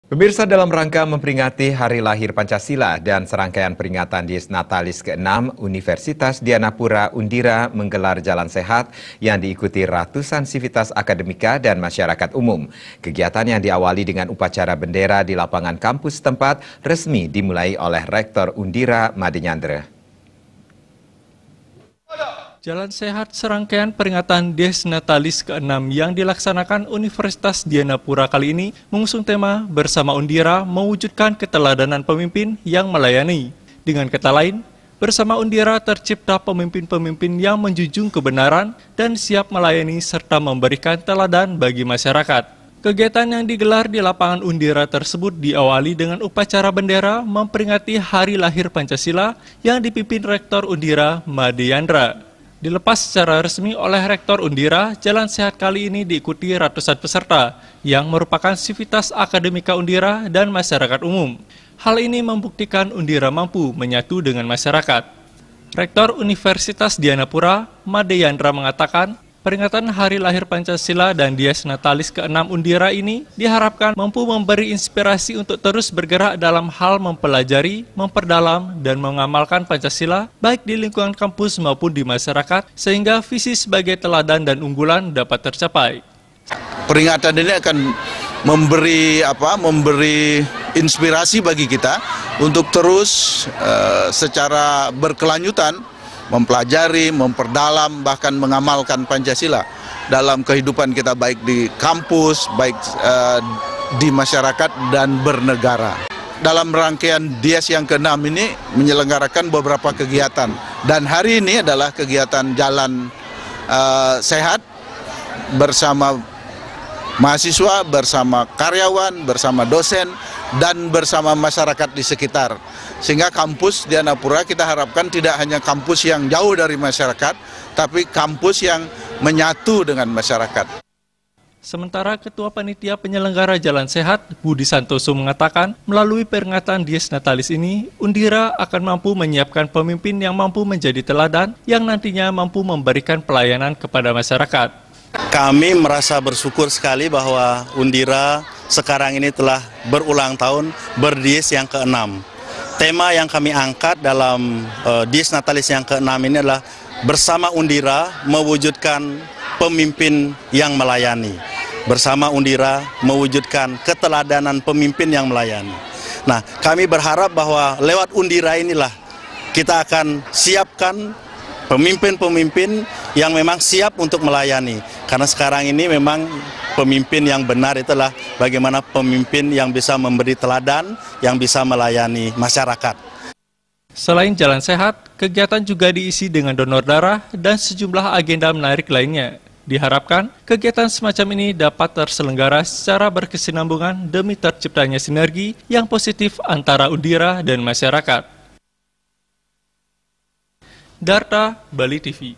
Pemirsa, dalam rangka memperingati Hari Lahir Pancasila dan serangkaian peringatan Dies Natalis ke-6, Universitas Dianapura Undira menggelar Jalan Sehat yang diikuti ratusan sivitas akademika dan masyarakat umum. Kegiatan yang diawali dengan upacara bendera di lapangan kampus setempat resmi dimulai oleh Rektor Undira Made Nyandra. Jalan Sehat serangkaian peringatan Dies Natalis ke-6 yang dilaksanakan Universitas Dianapura kali ini mengusung tema Bersama Undira Mewujudkan Keteladanan Pemimpin yang Melayani. Dengan kata lain, bersama Undira tercipta pemimpin-pemimpin yang menjunjung kebenaran dan siap melayani serta memberikan teladan bagi masyarakat. Kegiatan yang digelar di lapangan Undira tersebut diawali dengan upacara bendera memperingati Hari Lahir Pancasila yang dipimpin Rektor Undira Made Nyandra. Dilepas secara resmi oleh Rektor Undira, Jalan Sehat kali ini diikuti ratusan peserta yang merupakan sivitas akademika Undira dan masyarakat umum. Hal ini membuktikan Undira mampu menyatu dengan masyarakat. Rektor Universitas Dianapura, Made Nyandra mengatakan, peringatan Hari Lahir Pancasila dan Dies Natalis ke-6 Undira ini diharapkan mampu memberi inspirasi untuk terus bergerak dalam hal mempelajari, memperdalam, dan mengamalkan Pancasila baik di lingkungan kampus maupun di masyarakat sehingga visi sebagai teladan dan unggulan dapat tercapai. Peringatan ini akan memberi inspirasi bagi kita untuk terus secara berkelanjutan mempelajari, memperdalam, bahkan mengamalkan Pancasila dalam kehidupan kita baik di kampus, baik di masyarakat dan bernegara. Dalam rangkaian Dies yang ke-6 ini menyelenggarakan beberapa kegiatan dan hari ini adalah kegiatan Jalan Sehat bersama mahasiswa, bersama karyawan, bersama dosen, dan bersama masyarakat di sekitar. Sehingga kampus Dianapura kita harapkan tidak hanya kampus yang jauh dari masyarakat, tapi kampus yang menyatu dengan masyarakat. Sementara Ketua Panitia Penyelenggara Jalan Sehat, Budi Santoso mengatakan, melalui peringatan Dies Natalis ini, Undira akan mampu menyiapkan pemimpin yang mampu menjadi teladan, yang nantinya mampu memberikan pelayanan kepada masyarakat. Kami merasa bersyukur sekali bahwa Undira sekarang ini telah berulang tahun berdies yang ke-6. Tema yang kami angkat dalam Dies Natalis yang ke-6 ini adalah bersama Undira mewujudkan pemimpin yang melayani. Bersama Undira mewujudkan keteladanan pemimpin yang melayani. Nah, kami berharap bahwa lewat Undira inilah kita akan siapkan pemimpin-pemimpin yang memang siap untuk melayani. Karena sekarang ini memang pemimpin yang benar itulah bagaimana pemimpin yang bisa memberi teladan, yang bisa melayani masyarakat. Selain Jalan Sehat, kegiatan juga diisi dengan donor darah dan sejumlah agenda menarik lainnya. Diharapkan, kegiatan semacam ini dapat terselenggara secara berkesinambungan demi terciptanya sinergi yang positif antara Undira dan masyarakat. Darta, Bali TV.